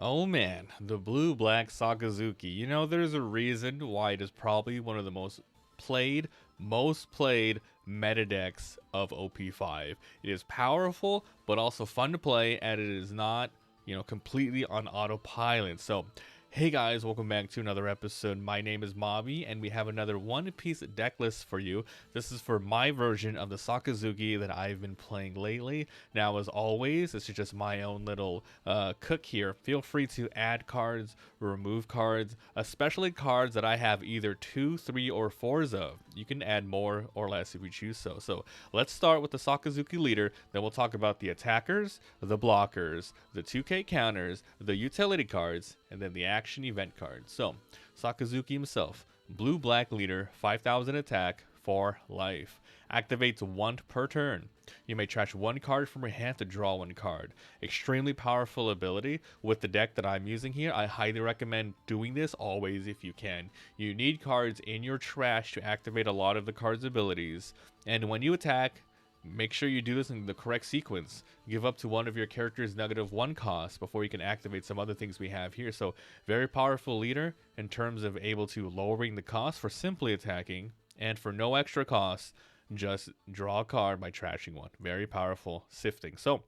Oh man, the blue-black Sakazuki. You know, there's a reason why it is probably one of the most played meta decks of OP5. It is powerful, but also fun to play, and it is not, completely on autopilot. So, hey guys, welcome back to another episode. My name is Mobby, and we have another One Piece deck list for you. This is for my version of the Sakazuki that I've been playing lately. Now, as always, this is just my own little cook here. Feel free to add cards, remove cards, especially cards that I have either 2, 3, or 4s of. You can add more or less if you choose so. So let's start with the Sakazuki leader, then we'll talk about the attackers, the blockers, the 2K counters, the utility cards, and then the action event cards. So Sakazuki himself, blue-black leader, 5000 attack for life. Activates 1 per turn. You may trash 1 card from your hand to draw 1 card. Extremely powerful ability. With the deck that I'm using here, I highly recommend doing this always if you can. You need cards in your trash to activate a lot of the card's abilities. And when you attack, make sure you do this in the correct sequence. Give up to one of your character's -1 cost before you can activate some other things we have here. So very powerful leader in terms of able to lowering the cost for simply attacking, and for no extra cost, just draw a card by trashing 1. Very powerful sifting. So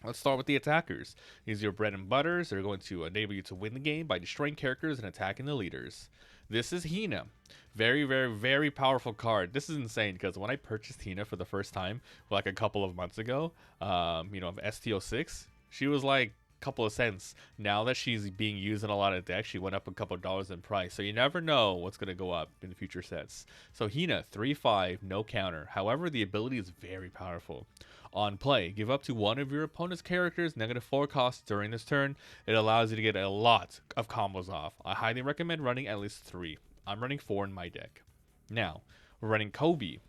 let's start with the attackers. These are your bread and butters. They're going to enable you to win the game by destroying characters and attacking the leaders. This is Hina. Very, very, very powerful card. This is insane because when I purchased Hina for the first time, like a couple of months ago, of STO6, she was like couple of cents. Now that she's being used in a lot of decks, she went up a couple of dollars in price. So you never know what's going to go up in the future sets. So Hina, 3/5, no counter. However, the ability is very powerful. On play, give up to one of your opponent's characters -4 cost during this turn. It allows you to get a lot of combos off. I highly recommend running at least 3. I'm running 4 in my deck. Now, we're running Kobe.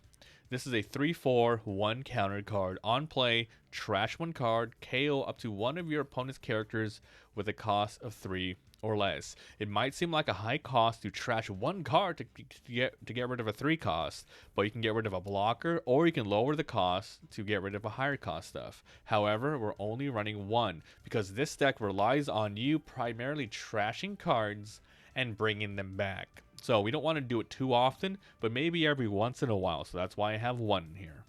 This is a 3/4, 1 counter card. On play, trash 1 card, KO up to one of your opponent's characters with a cost of 3 or less. It might seem like a high cost to trash 1 card to get rid of a 3 cost, but you can get rid of a blocker, or you can lower the cost to get rid of a higher cost stuff. However, we're only running 1 because this deck relies on you primarily trashing cards and bringing them back. So we don't want to do it too often, but maybe every once in a while. So that's why I have 1 here.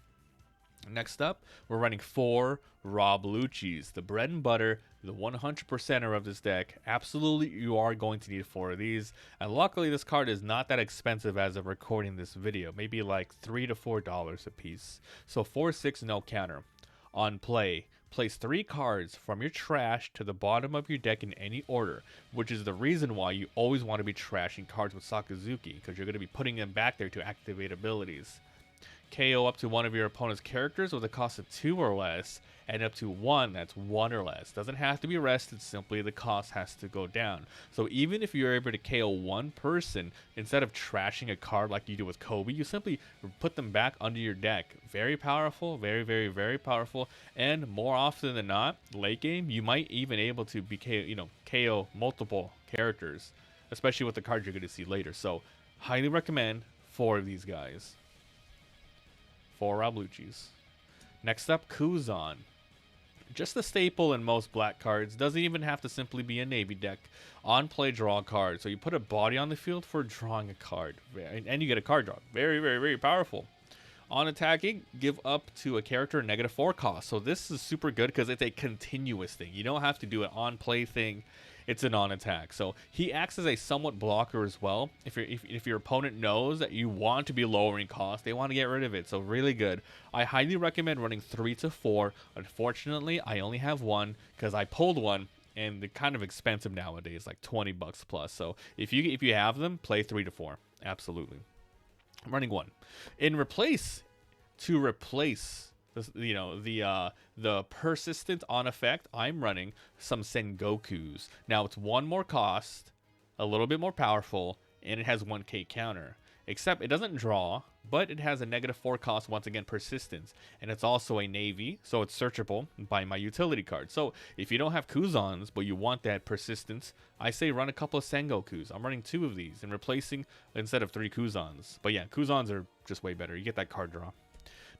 Next up, we're running 4 Rob Lucci's, the bread and butter, the 100%er of this deck. Absolutely, you are going to need 4 of these. And luckily, this card is not that expensive as of recording this video. Maybe like $3 to $4 a piece. So 4/6, no counter. On play, place 3 cards from your trash to the bottom of your deck in any order, which is the reason why you always want to be trashing cards with Sakazuki, because you're going to be putting them back there to activate abilities. KO up to one of your opponent's characters with a cost of 2 or less, and up to 1 that's 1 or less. Doesn't have to be rested, simply the cost has to go down. So even if you're able to KO 1 person, instead of trashing a card like you do with Kobe, you simply put them back under your deck. Very powerful, very, very, very powerful, and more often than not, late game, you might even able to be KO multiple characters, especially with the cards you're going to see later. So highly recommend 4 of these guys. 4 Rabluchis. Next up, Kuzan. Just a staple in most black cards. Doesn't even have to simply be a navy deck. On play, draw a card. So you put a body on the field for drawing a card. And you get a card draw. Very, very, very powerful. On attacking, give up to a character -4 cost. So this is super good because it's a continuous thing. You don't have to do an on play thing. It's an on attack. So he acts as a somewhat blocker as well. If your opponent knows that you want to be lowering cost, they want to get rid of it. So really good. I highly recommend running 3 to 4. Unfortunately, I only have 1 because I pulled 1. And they're kind of expensive nowadays, like $20 plus. So if you have them, play 3 to 4. Absolutely. I'm running 1. To replace the persistent on effect, I'm running some Sengokus. Now it's 1 more cost, a little bit more powerful, and it has 1k counter. Except it doesn't draw, but it has a -4 cost, once again persistence, and it's also a navy, so it's searchable by my utility card. So if you don't have Kuzans but you want that persistence, I say run a couple of Sengokus. I'm running 2 of these and replacing instead of 3 Kuzans. But yeah, Kuzans are just way better. You get that card draw.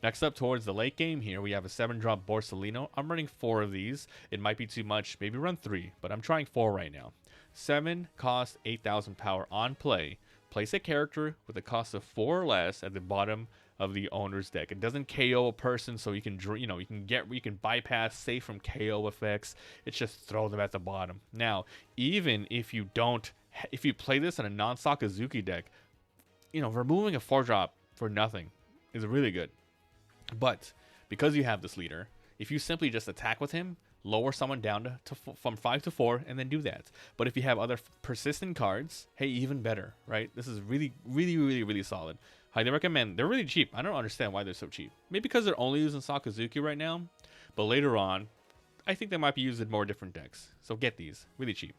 Next up, towards the late game here, we have a 7-drop Borsalino. I'm running 4 of these. It might be too much, maybe run 3, but I'm trying 4 right now. 7 cost 8,000 power on play. Place a character with a cost of 4 or less at the bottom of the owner's deck. It doesn't KO a person, so you can you can bypass safe from KO effects. It's just throw them at the bottom. Now, even if you play this in a non-Sakazuki deck, removing a 4-drop for nothing is really good. But because you have this leader, if you simply just attack with him, lower someone down from 5 to 4, and then do that. But if you have other persistent cards, hey, even better, right? This is really, really, really, really solid. Highly recommend. They're really cheap. I don't understand why they're so cheap. Maybe because they're only using Sakazuki right now, but later on, I think they might be used in more different decks. So get these, really cheap.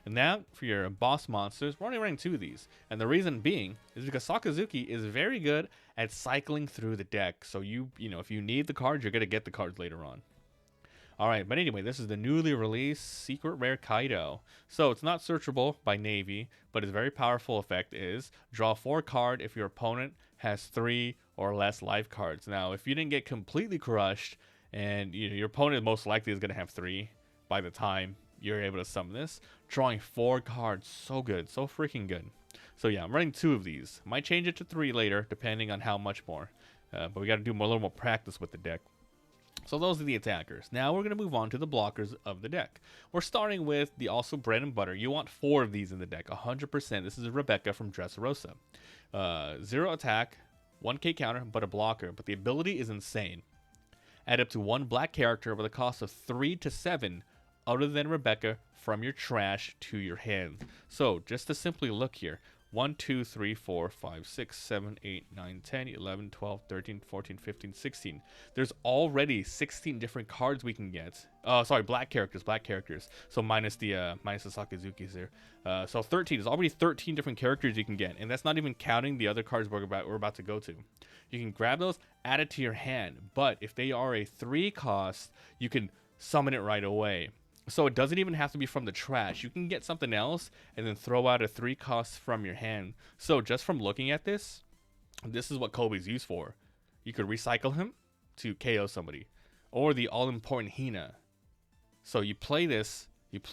And now for your boss monsters, we're only running 2 of these. And the reason being is because Sakazuki is very good at cycling through the deck. So if you need the cards, you're going to get the cards later on. Alright, but anyway, this is the newly released Secret Rare Kaido. So it's not searchable by Navy, but its very powerful effect is draw 4 card if your opponent has 3 or less life cards. Now, if you didn't get completely crushed, and your opponent most likely is going to have 3 by the time you're able to summon this, drawing 4 cards, so good, so freaking good. So yeah, I'm running 2 of these. Might change it to 3 later, depending on how much more. But we got to do a little more practice with the deck. So those are the attackers. Now we're going to move on to the blockers of the deck. We're starting with the also bread and butter. You want 4 of these in the deck, 100%. This is Rebecca from Dressrosa. 0 attack, 1k counter, but a blocker. But the ability is insane. Add up to 1 black character with a cost of 3 to 7 other than Rebecca from your trash to your hand. So just to simply look here. 1, 2, 3, 4, 5, 6, 7, 8, 9, 10, 11, 12, 13, 14, 15, 16. There's already 16 different cards we can get. Sorry, black characters. So minus the Sakazukis there. So 13. There's already 13 different characters you can get, and that's not even counting the other cards we're about to go to. You can grab those, add it to your hand, but if they are a 3 cost, you can summon it right away. So it doesn't even have to be from the trash. You can get something else and then throw out a 3 cost from your hand. So just from looking at this is what Kobe's used for. You could recycle him to KO somebody. Or the all-important Hina. So you play this,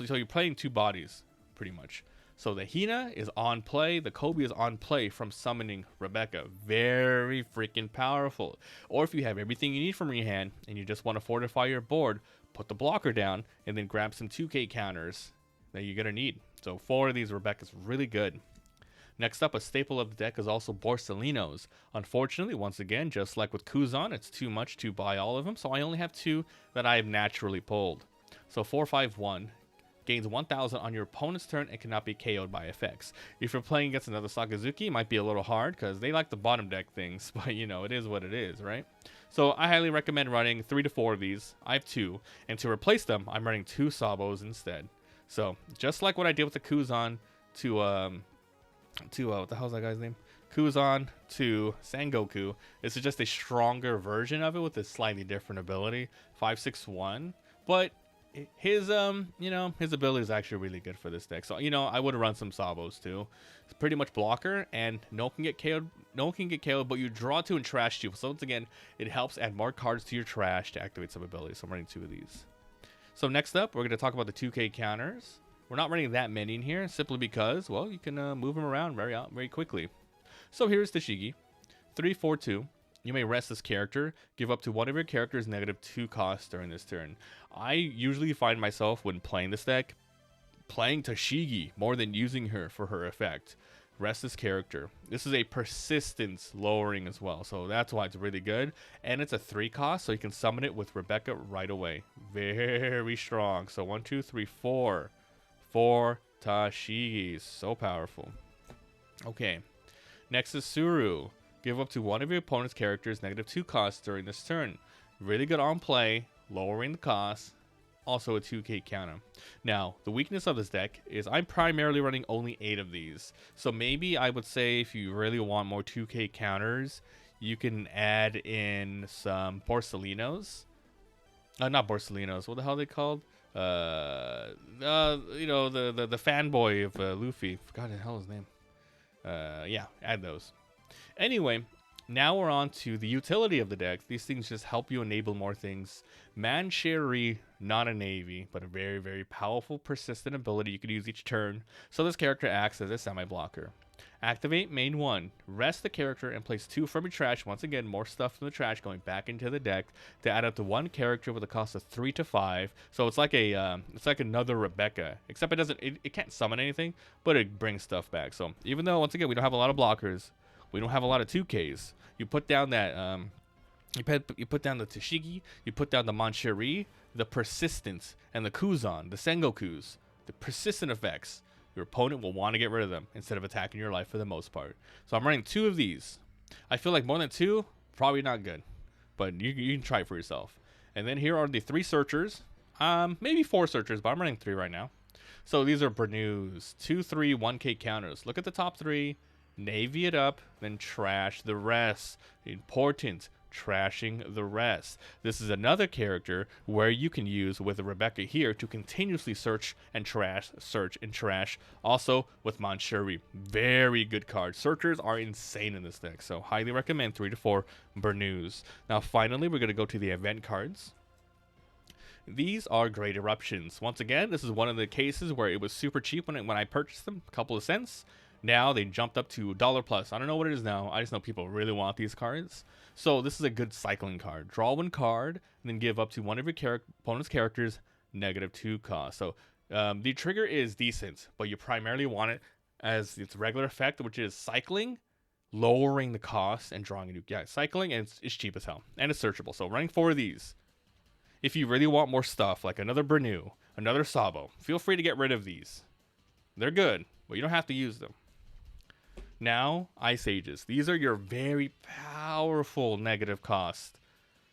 so you're playing 2 bodies, pretty much. So the Hina is on play, the Kobe is on play from summoning Rebecca. Very freaking powerful. Or if you have everything you need from your hand and you just want to fortify your board, put the blocker down and then grab some 2k counters that you're going to need. So 4 of these Rebecca's really good. Next up, a staple of the deck is also Borsalinos. Unfortunately, once again, just like with Kuzan, it's too much to buy all of them, so I only have 2 that I have naturally pulled. So 4-5-1. Gains 1,000 on your opponent's turn and cannot be KO'd by effects. If you're playing against another Sakazuki, it might be a little hard because they like the bottom deck things, but it is what it is, right? So I highly recommend running 3 to 4 of these. I have 2, and to replace them, I'm running 2 Sabos instead. So just like what I did with the Kuzan to what the hell's that guy's name? Kuzan to Sengoku. This is just a stronger version of it with a slightly different ability. 5-6-1, but his his ability is actually really good for this deck. So I would run some Sabos too. It's pretty much blocker, and no one can get KO'd, but you draw 2 and trash 2. So once again, it helps add more cards to your trash to activate some abilities. So I'm running 2 of these. So next up, we're going to talk about the 2k counters. We're not running that many in here simply because, well, you can move them around very quickly. So here's Tashigi, 3-4-2. You may rest this character, give up to one of your character's -2 costs during this turn. I usually find myself, when playing this deck, playing Tashigi more than using her for her effect. Rest this character. This is a persistence lowering as well, so that's why it's really good. And it's a 3 cost, so you can summon it with Rebecca right away. Very strong. So 1, 2, 3, 4. 4 Tashigis. So powerful. Okay. Next is Suru. Give up to one of your opponent's characters -2 costs during this turn. Really good on play, lowering the cost. Also a 2k counter. Now, the weakness of this deck is I'm primarily running only 8 of these. So maybe I would say if you really want more 2k counters, you can add in some Borsalinos. Not Borsalinos. What the hell are they called? The fanboy of Luffy. Forgot the hell his name. Yeah, add those. Anyway, Now we're on to the utility of the deck. These things just help you enable more things. Mancherry, not a navy, but a very, very powerful, persistent ability you could use each turn. So this character acts as a semi-blocker. Activate main 1. Rest the character and place 2 from your trash. Once again, more stuff from the trash going back into the deck to add up to 1 character with a cost of 3 to 5. So it's like another Rebecca, except it can't summon anything, but it brings stuff back. So even though once again we don't have a lot of blockers, we don't have a lot of 2Ks. You put down that you put down the Tashigi, you put down the Mancherry, the Persistence, and the Kuzan, the Sengokus, the persistent effects. Your opponent will want to get rid of them instead of attacking your life for the most part. So I'm running 2 of these. I feel like more than 2, probably not good, but you can try it for yourself. And then here are the 3 searchers, maybe 4 searchers, but I'm running 3 right now. So these are Bernews, 2, 3, 1K counters. Look at the top 3. Navy it up, then trash the rest. Important, trashing the rest. This is another character where you can use with Rebecca here to continuously search and trash, search and trash. Also with Mancherry, very good card. Searchers are insane in this deck, so highly recommend 3 to 4 Bernews. Now finally, we're going to go to the event cards. These are Great Eruptions. Once again, this is one of the cases where it was super cheap when I purchased them, a couple of cents. Now they jumped up to $1 plus. I don't know what it is now. I just know people really want these cards. So this is a good cycling card. Draw 1 card, and then give up to one of your opponent's characters -2 cost. So the trigger is decent, but you primarily want it as its regular effect, which is cycling, lowering the cost, and drawing a new guy. Cycling, and it's cheap as hell, and it's searchable. So running 4 of these. If you really want more stuff, like another Bernew, another Sabo, feel free to get rid of these. They're good, but you don't have to use them. Now, Ice Ages. These are your very powerful negative cost.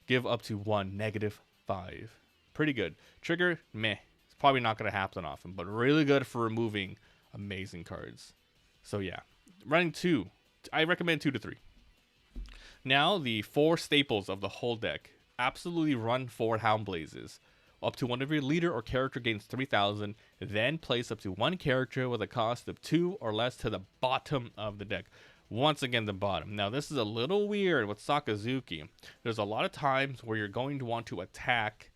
Give up to 1 -5. Pretty good. Trigger, meh. It's probably not going to happen often, but really good for removing amazing cards. So yeah, running 2. I recommend 2 to 3. Now, the 4 staples of the whole deck. Absolutely run 4 Hound Blazes. Up to one of your leader or character gains 3,000, then place up to 1 character with a cost of 2 or less to the bottom of the deck. Once again, the bottom. Now, this is a little weird with Sakazuki. There's a lot of times where you're going to want to attack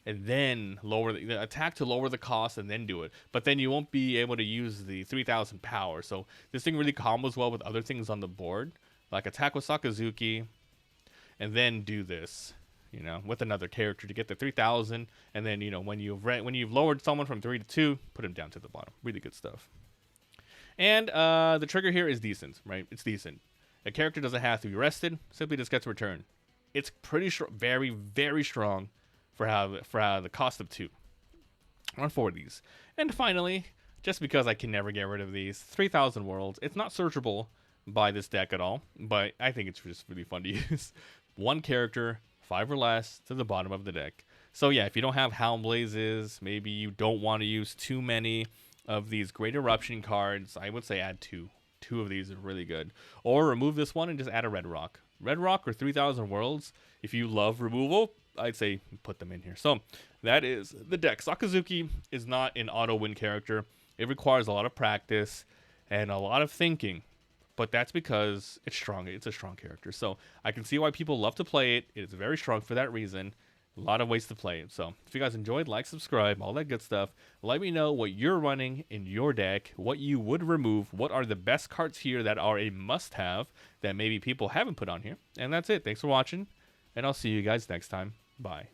and then lower to lower the cost and then do it. But then you won't be able to use the 3,000 power. So this thing really combos well with other things on the board, like attack with Sakazuki and then do this. With another character to get the 3,000, and then when you've lowered someone from 3 to 2, put him down to the bottom. Really good stuff. And the trigger here is decent, right? It's decent. A character doesn't have to be rested; simply just gets returned. It's pretty very, very strong for the cost of 2. Run 4 of these. And finally, just because I can never get rid of these, 3,000 Worlds. It's not searchable by this deck at all, but I think it's just really fun to use. 1 character, 5 or less, to the bottom of the deck. So yeah, if you don't have Hound Blazes, maybe you don't want to use too many of these Great Eruption cards, I would say add 2. 2 of these are really good. Or remove this one and just add a Red Rock. Red Rock or 3,000 Worlds, if you love removal, I'd say put them in here. So that is the deck. Sakazuki is not an auto-win character. It requires a lot of practice and a lot of thinking. But that's because it's strong. It's a strong character. So I can see why people love to play it. It's very strong for that reason. A lot of ways to play it. So if you guys enjoyed, like, subscribe, all that good stuff. Let me know what you're running in your deck, what you would remove, what are the best cards here that are a must-have that maybe people haven't put on here. And that's it. Thanks for watching, and I'll see you guys next time. Bye.